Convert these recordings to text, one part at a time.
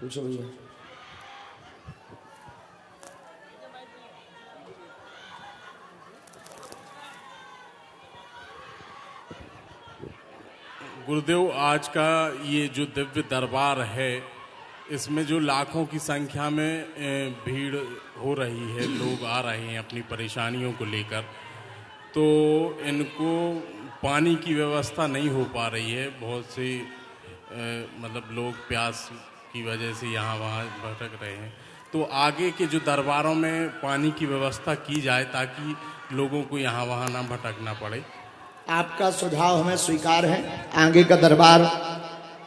पूछो भैया। गुरुदेव, आज का ये जो दिव्य दरबार है, इसमें जो लाखों की संख्या में भीड़ हो रही है, लोग आ रहे हैं अपनी परेशानियों को लेकर, तो इनको पानी की व्यवस्था नहीं हो पा रही है। बहुत से मतलब लोग प्यास की वजह से यहाँ वहाँ भटक रहे हैं। तो आगे के जो दरबारों में पानी की व्यवस्था की जाए ताकि लोगों को यहाँ वहाँ ना भटकना पड़े। आपका सुझाव हमें स्वीकार है। आगे का दरबार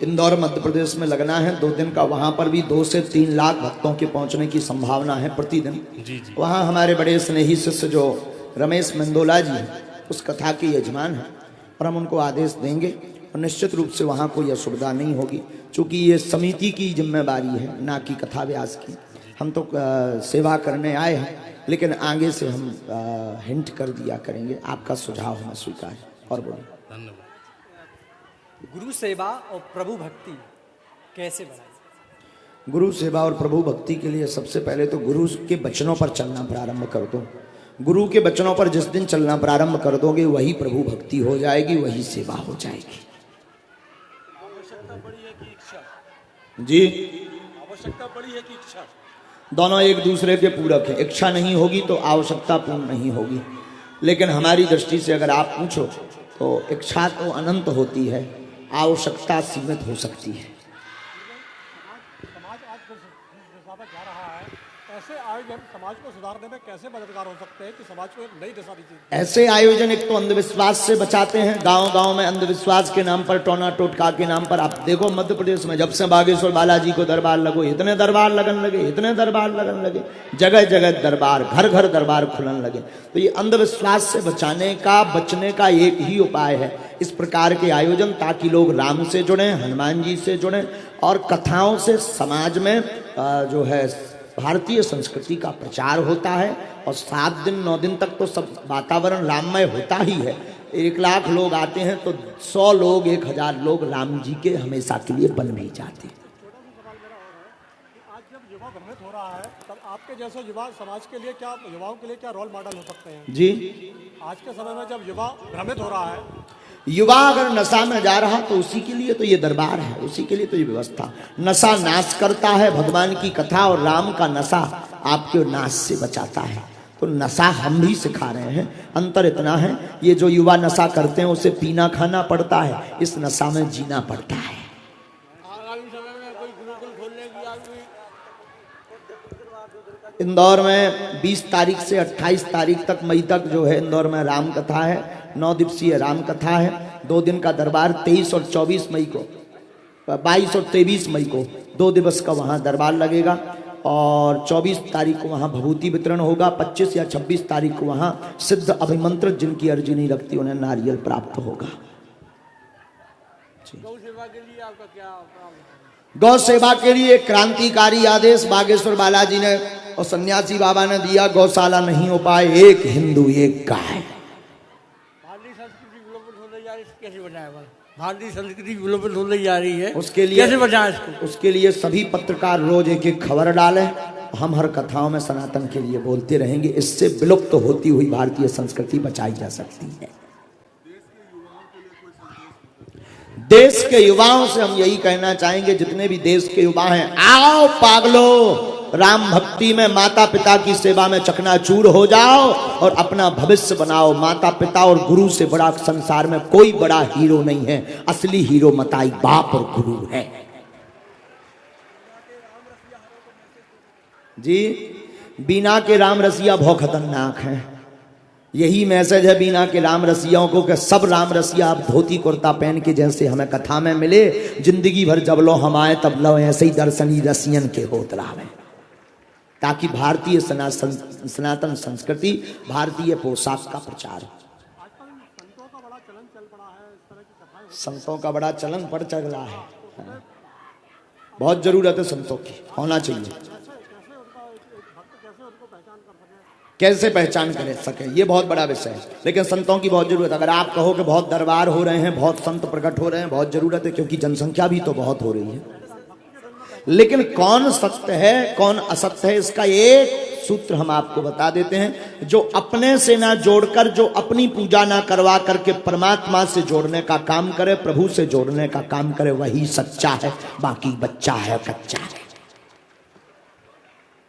इंदौर मध्य प्रदेश में लगना है 2 दिन का। वहाँ पर भी 2 से 3 लाख भक्तों के पहुँचने की संभावना है प्रतिदिन। जी जी। वहाँ हमारे बड़े स्नेही शिष्य जो रमेश मेंदोला जी उस कथा के यजमान हैं और हम उनको आदेश देंगे और निश्चित रूप से वहाँ कोई असुविधा नहीं होगी, क्योंकि ये समिति की जिम्मेदारी है, ना कि कथा व्यास की। हम तो सेवा करने आए हैं, लेकिन आगे से हम हिंट कर दिया करेंगे। आपका सुझाव हमें स्वीकार है। और बोलिए। धन्यवाद। गुरु सेवा और प्रभु भक्ति कैसे बनाए? गुरु सेवा और प्रभु भक्ति के लिए सबसे पहले तो गुरु के वचनों पर चलना प्रारंभ कर दो। गुरु के वचनों पर जिस दिन चलना प्रारंभ कर दोगे, वही प्रभु भक्ति हो जाएगी, वही सेवा हो जाएगी। आवश्यकता बड़ी है कि इच्छा? जी, आवश्यकता बड़ी है कि इच्छा? दोनों एक दूसरे के पूरक हैं। इच्छा नहीं होगी तो आवश्यकता पूर्ण नहीं होगी। लेकिन हमारी दृष्टि से अगर आप पूछो तो इच्छा तो अनंत होती है, आवश्यकता सीमित हो सकती है। समाज आज जिस दिशा में जा रहा है, ऐसे आयोजन समाज को सुधारने में कैसे मददगार हो सकते हैं कि समाज को एक नई दिशा दीजिए? ऐसे आयोजन एक तो अंधविश्वास से बचाते हैं। गांव गांव में अंधविश्वास के नाम पर, टोना टोटका के नाम पर, आप देखो मध्य प्रदेश में जब से बागेश्वर बालाजी को दरबार लगो, इतने दरबार लगन लगे, इतने दरबार लगन लगे, जगह जगह दरबार, घर घर दरबार खुलन लगे। तो ये अंधविश्वास से बचाने का, बचने का एक ही उपाय है इस प्रकार के आयोजन, ताकि लोग राम से जुड़ें, हनुमान जी से जुड़ें और कथाओं से समाज में जो है भारतीय संस्कृति का प्रचार होता है। और 7 दिन 9 दिन तक तो सब वातावरण राममय होता ही है। 1 लाख लोग आते हैं तो 100 लोग, 1000 लोग राम जी के हमेशा के लिए बन भी जाते हैं। आज जब युवा भ्रमित हो रहा है, तब आपके जैसे युवा समाज के लिए क्या, युवाओं के लिए क्या रोल मॉडल हो सकते हैं? जी, आज के समय में जब युवा भ्रमित हो रहा है, युवा अगर नशा में जा रहा तो उसी के लिए तो ये दरबार है, उसी के लिए तो ये व्यवस्था। नशा नाश करता है, भगवान की कथा और राम का नशा आपके नाश से बचाता है। तो नशा हम भी सिखा रहे हैं। अंतर इतना है, ये जो युवा नशा करते हैं उसे पीना खाना पड़ता है, इस नशा में जीना पड़ता है। आगामी समय में कोई गुरुकुल खोलने की इंदौर में 20 तारीख से 28 तारीख तक, मई तक जो है इंदौर में राम कथा है। 9 दिवसीय राम कथा है। 2 दिन का दरबार 23 और 24 मई को, 22 और 23 मई को 2 दिवस का वहाँ दरबार लगेगा। और 24 तारीख को वहाँ भभूति वितरण होगा। 25 या 26 तारीख को वहाँ सिद्ध अभिमंत्रित जिनकी अर्जी नहीं लगती उन्हें नारियल प्राप्त होगा। गौ सेवा के लिए आपका क्या? गौ सेवा के लिए क्रांतिकारी आदेश बागेश्वर बालाजी ने और सन्यासी बाबा ने दिया। गौशाला नहीं हो पाए, एक हिंदू एक गाय। भारतीय संस्कृति विलोपित होने जा रही है, कैसे बचाएगा? भारतीय संस्कृति विलोपित होने जा रही है, उसके लिए कैसे बचाएं इसको? उसके लिए सभी पत्रकार रोज एक खबर डालें। हम हर कथाओं में सनातन के लिए बोलते रहेंगे। इससे विलुप्त होती हुई भारतीय संस्कृति बचाई जा सकती है। देश के युवाओं से हम यही कहना चाहेंगे, जितने भी देश के युवा हैं, आओ पागलो, राम भक्ति में माता पिता की सेवा में चकनाचूर हो जाओ और अपना भविष्य बनाओ। माता पिता और गुरु से बड़ा संसार में कोई बड़ा हीरो नहीं है। असली हीरो मताई बाप और गुरु है। जी, बीना के राम रसिया बहुत खतरनाक हैं। यही मैसेज है बीना के राम रसियाओं को कि सब राम रसिया आप धोती कुर्ता पहन के जैसे हमें कथा में मिले, जिंदगी भर जब लो हम आए तब लो ऐसे ही दर्शनी रसियन के होत रहे, ताकि भारतीय सनातन संस्कृति, भारतीय पोशाक का प्रचार हो। संतों का बड़ा चलन पड़ चल रहा है। बहुत जरूरत है संतों की, होना चाहिए। कैसे पहचान कर सके, ये बहुत बड़ा विषय है। लेकिन संतों की बहुत जरूरत है। अगर आप कहो कि बहुत दरबार हो रहे हैं, बहुत संत प्रकट हो रहे हैं, बहुत जरूरत है, क्योंकि जनसंख्या भी तो बहुत हो रही है। लेकिन कौन सत्य है कौन असत्य है इसका एक सूत्र हम आपको बता देते हैं। जो अपने से ना जोड़कर, जो अपनी पूजा ना करवा करके परमात्मा से जोड़ने का काम करे, प्रभु से जोड़ने का काम करे, वही सच्चा है, बाकी बच्चा है, कच्चा है।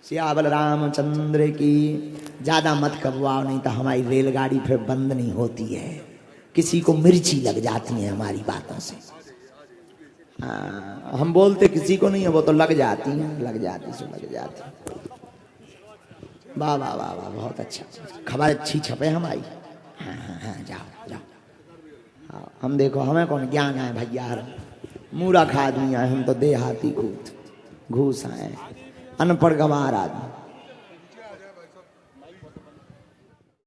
सियावल रामचंद्र की। ज्यादा मत कबवाओ, नहीं तो हमारी रेलगाड़ी फिर बंद नहीं होती है। किसी को मिर्ची लग जाती है हमारी बातों से। हम बोलते किसी को नहीं है, वो तो लग जाती है, लग जाती। वाह वाह वाह वाह, बहुत अच्छा, खबर अच्छी छपे हमारी। हाँ, जाओ। हम देखो, हमें कौन ज्ञान है भैया, मूर्ख आदमी है हम तो, देहाती घूस आए, अनपढ़ गंवार आदमी।